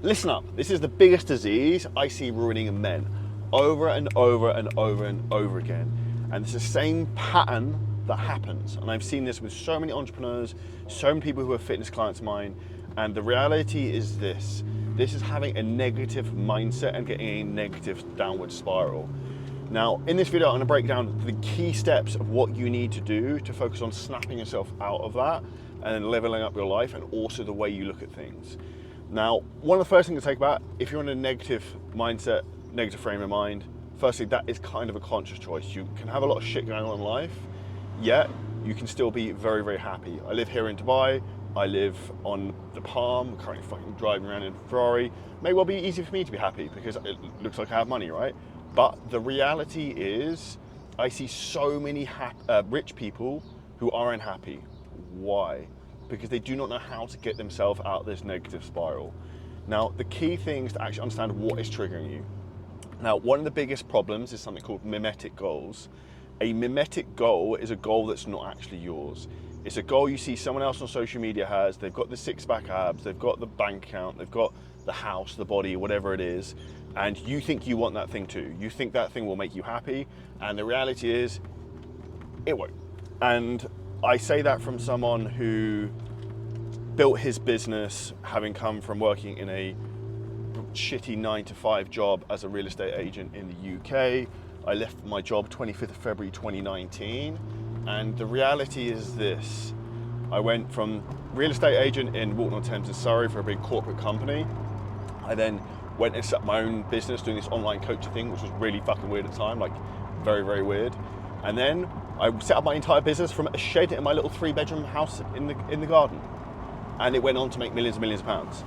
Listen up, this is the biggest disease I see ruining men over and over and over and over again. And it's the same pattern that happens. And I've seen this with so many entrepreneurs, so many people who are fitness clients of mine. And the reality is this is having a negative mindset and getting a negative downward spiral. Now, in this video, I'm gonna break down the key steps of what you need to do to focus on snapping yourself out of that and then leveling up your life and also the way you look at things. Now, one of the first things to take about, if you're in a negative mindset, negative frame of mind, firstly, that is kind of a conscious choice. You can have a lot of shit going on in life, yet you can still be very, very happy. I live here in Dubai. I live on the Palm, currently fucking driving around in a Ferrari. May well be easy for me to be happy because it looks like I have money, right? But the reality is, I see so many rich people who are unhappy. Why? Because they do not know how to get themselves out of this negative spiral. Now, the key thing is to actually understand what is triggering you. Now, one of the biggest problems is something called mimetic goals. A mimetic goal is a goal that's not actually yours. It's a goal you see someone else on social media has. They've got the six-pack abs, they've got the bank account, they've got the house, the body, whatever it is, and you think you want that thing too. You think that thing will make you happy, and the reality is, it won't. And I say that from someone who built his business having come from working in a shitty 9-to-5 job as a real estate agent in the UK. I left my job 25th of February 2019, and the reality is this. I went from real estate agent in Walton-on-Thames in Surrey for a big corporate company. I then went and set up my own business doing this online coaching thing, which was really fucking weird at the time, like very, very weird. And then I set up my entire business from a shed in my little 3-bedroom house in the garden. And it went on to make millions and millions of pounds.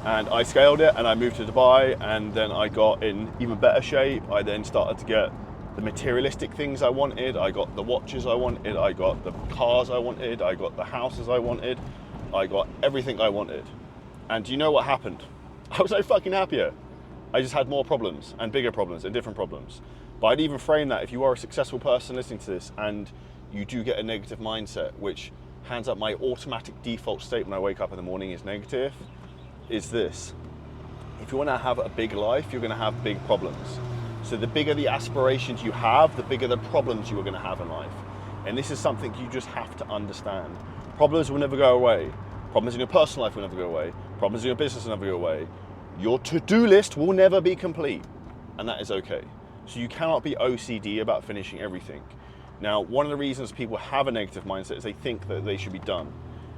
And I scaled it and I moved to Dubai, and then I got in even better shape. I then started to get the materialistic things I wanted. I got the watches I wanted, I got the cars I wanted, I got the houses I wanted, I got everything I wanted. And do you know what happened? I was no fucking happier. I just had more problems and bigger problems and different problems. But I'd even frame that if you are a successful person listening to this and you do get a negative mindset, which hands up my automatic default state when I wake up in the morning is negative, is this. If you want to have a big life, you're going to have big problems. So the bigger the aspirations you have, the bigger the problems you are going to have in life. And this is something you just have to understand. Problems will never go away. Problems in your personal life will never go away. Problems in your business will never go away. Your to-do list will never be complete, and that is okay. So you cannot be OCD about finishing everything. Now, one of the reasons people have a negative mindset is they think that they should be done.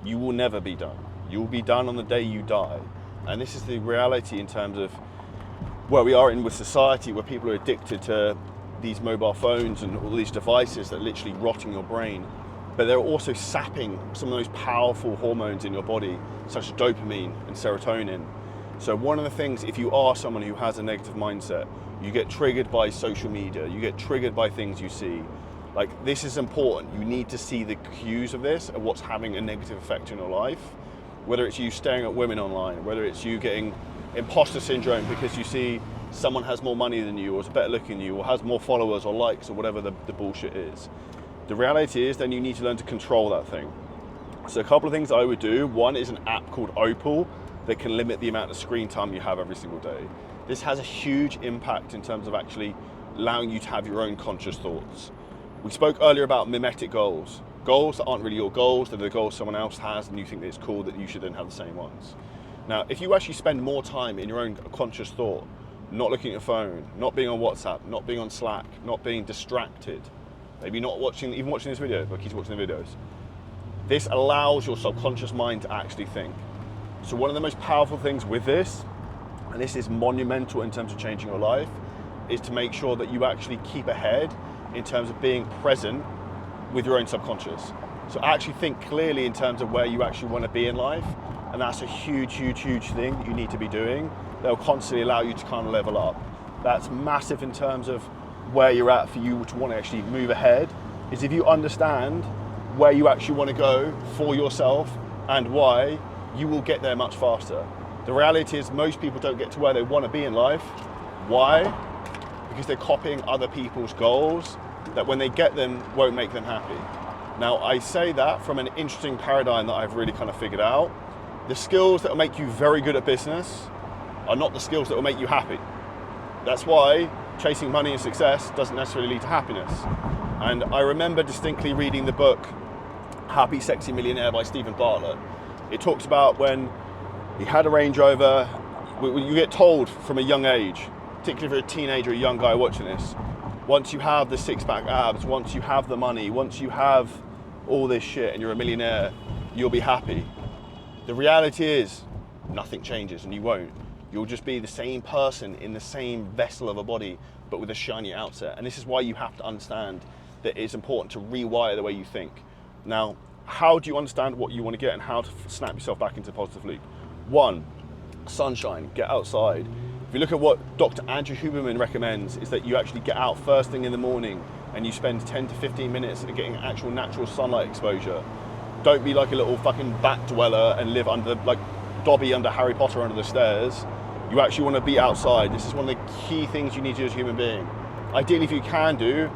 You will never be done. You will be done on the day you die. And this is the reality in terms of where we are in with society, where people are addicted to these mobile phones and all these devices that are literally rotting your brain. But they're also sapping some of those powerful hormones in your body, such as dopamine and serotonin. So one of the things, if you are someone who has a negative mindset, you get triggered by social media, you get triggered by things you see. Like, this is important. You need to see the cues of this and what's having a negative effect in your life. Whether it's you staring at women online, whether it's you getting imposter syndrome because you see someone has more money than you or is better looking than you or has more followers or likes or whatever the bullshit is. The reality is then you need to learn to control that thing. So a couple of things I would do. One is an app called Opal that can limit the amount of screen time you have every single day. This has a huge impact in terms of actually allowing you to have your own conscious thoughts. We spoke earlier about mimetic goals. Goals that aren't really your goals, they're the goals someone else has and you think that it's cool that you should then have the same ones. Now, if you actually spend more time in your own conscious thought, not looking at your phone, not being on WhatsApp, not being on Slack, not being distracted, maybe not even watching this video, but keep watching the videos, this allows your subconscious mind to actually think. So one of the most powerful things with this, and this is monumental in terms of changing your life, is to make sure that you actually keep ahead in terms of being present with your own subconscious. So actually think clearly in terms of where you actually want to be in life, and that's a huge, huge, huge thing that you need to be doing. They'll constantly allow you to kind of level up. That's massive in terms of where you're at for you to want to actually move ahead, is if you understand where you actually want to go for yourself and why, you will get there much faster. The reality is most people don't get to where they want to be in life. Why? Because they're copying other people's goals that when they get them won't make them happy. Now, I say that from an interesting paradigm that I've really kind of figured out. The skills that will make you very good at business are not the skills that will make you happy. That's why chasing money and success doesn't necessarily lead to happiness. And I remember distinctly reading the book Happy, Sexy Millionaire by Stephen Bartlett. It talks about when he had a Range Rover. You get told from a young age, particularly if you're a teenager or a young guy watching this, once you have the six-pack abs, once you have the money, once you have all this shit and you're a millionaire, you'll be happy. The reality is, nothing changes and you won't. You'll just be the same person in the same vessel of a body, but with a shiny outset. And this is why you have to understand that it's important to rewire the way you think. Now, how do you understand what you want to get and how to snap yourself back into a positive loop? One, sunshine, get outside. If you look at what Dr. Andrew Huberman recommends, is that you actually get out first thing in the morning and you spend 10 to 15 minutes getting actual natural sunlight exposure. Don't be like a little fucking bat dweller and live under, like Dobby under Harry Potter under the stairs. You actually want to be outside. This is one of the key things you need to do as a human being. Ideally, if you can do,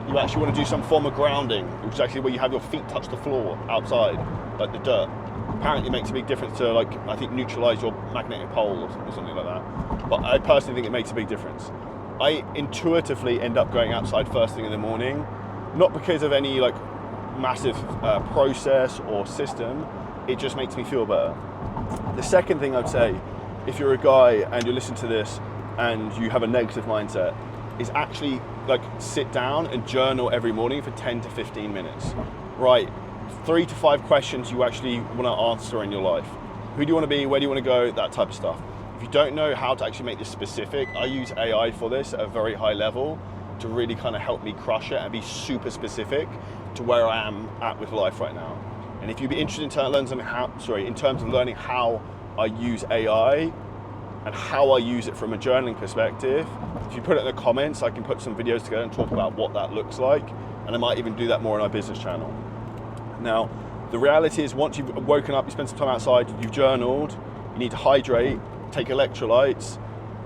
you actually want to do some form of grounding, which is actually where you have your feet touch the floor outside, like the dirt. Apparently it makes a big difference to, like, I think, neutralize your magnetic pole or something like that. But I personally think it makes a big difference. I intuitively end up going outside first thing in the morning, not because of any like massive process or system. It just makes me feel better. The second thing I'd say, if you're a guy and you're listening to this and you have a negative mindset, is actually like sit down and journal every morning for 10 to 15 minutes. Right, 3 to 5 questions you actually want to answer in your life. Who do you want to be? Where do you want to go? That type of stuff. If you don't know how to actually make this specific, I use AI for this at a very high level to really kind of help me crush it and be super specific to where I am at with life right now. And if you'd be interested in terms of learning how I use AI and how I use it from a journaling perspective, if you put it in the comments, I can put some videos together and talk about what that looks like. And I might even do that more on our business channel. Now, the reality is once you've woken up, you spend some time outside, you've journaled, you need to hydrate, take electrolytes.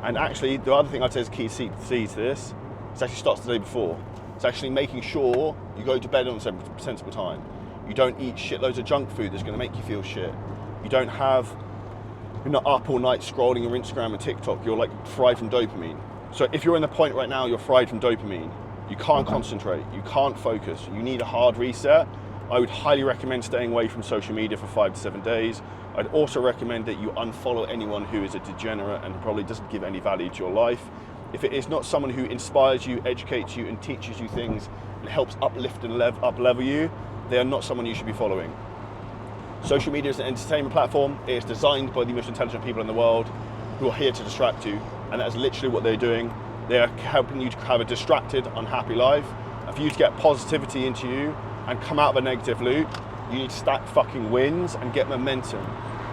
And actually, the other thing I'd say is key to this, it actually starts the day before. It's actually making sure you go to bed on a sensible time. You don't eat shitloads of junk food that's gonna make you feel shit. You're not up all night scrolling your Instagram and TikTok, you're like fried from dopamine. So if you're in the point right now, you're fried from dopamine, you can't concentrate, you can't focus, you need a hard reset, I would highly recommend staying away from social media for 5 to 7 days. I'd also recommend that you unfollow anyone who is a degenerate and probably doesn't give any value to your life. If it is not someone who inspires you, educates you, and teaches you things and helps uplift and up-level you, they are not someone you should be following. Social media is an entertainment platform. It is designed by the most intelligent people in the world who are here to distract you, and that is literally what they're doing. They are helping you to have a distracted, unhappy life. And for you to get positivity into you and come out of a negative loop, you need to stack fucking wins and get momentum.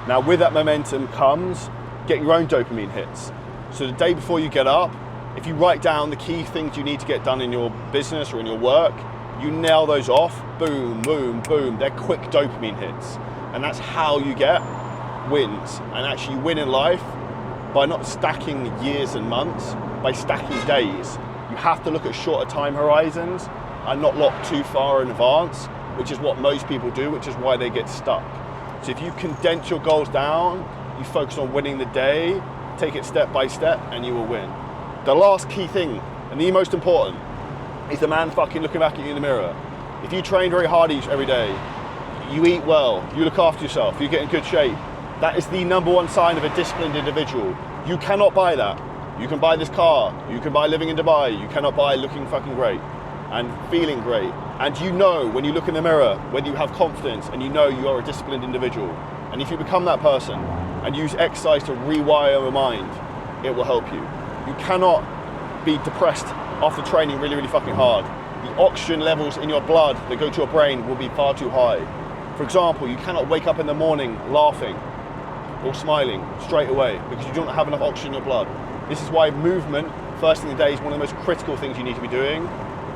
Now, with that momentum comes get your own dopamine hits. So the day before you get up, if you write down the key things you need to get done in your business or in your work, you nail those off, boom, boom, boom. They're quick dopamine hits. And that's how you get wins. And actually win in life by not stacking years and months, by stacking days. You have to look at shorter time horizons and not look too far in advance, which is what most people do, which is why they get stuck. So if you condense your goals down, you focus on winning the day, take it step by step, and you will win. The last key thing, and the most important, is the man fucking looking back at you in the mirror. If you train very hard every day, you eat well, you look after yourself, you get in good shape, that is the number one sign of a disciplined individual. You cannot buy that. You can buy this car, you can buy living in Dubai, you cannot buy looking fucking great and feeling great. And you know when you look in the mirror, when you have confidence and you know you are a disciplined individual. And if you become that person and use exercise to rewire your mind, it will help you. You cannot be depressed after training really, really fucking hard. The oxygen levels in your blood that go to your brain will be far too high. For example, you cannot wake up in the morning laughing or smiling straight away because you don't have enough oxygen in your blood. This is why movement, first thing in the day, is one of the most critical things you need to be doing,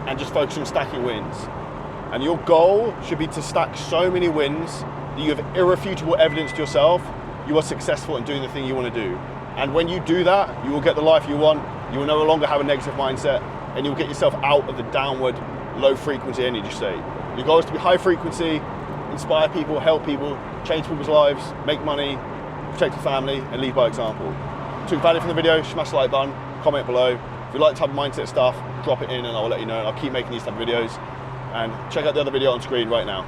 and just focus on stacking wins. And your goal should be to stack so many wins that you have irrefutable evidence to yourself you are successful in doing the thing you want to do. And when you do that, you will get the life you want, you will no longer have a negative mindset, and you'll get yourself out of the downward, low frequency energy state. Your goal is to be high frequency, inspire people, help people, change people's lives, make money, protect your family, and lead by example. took value from the video, smash the like button, comment below. If you like the type of mindset stuff, drop it in and I'll let you know, and I'll keep making these type of videos. And check out the other video on screen right now.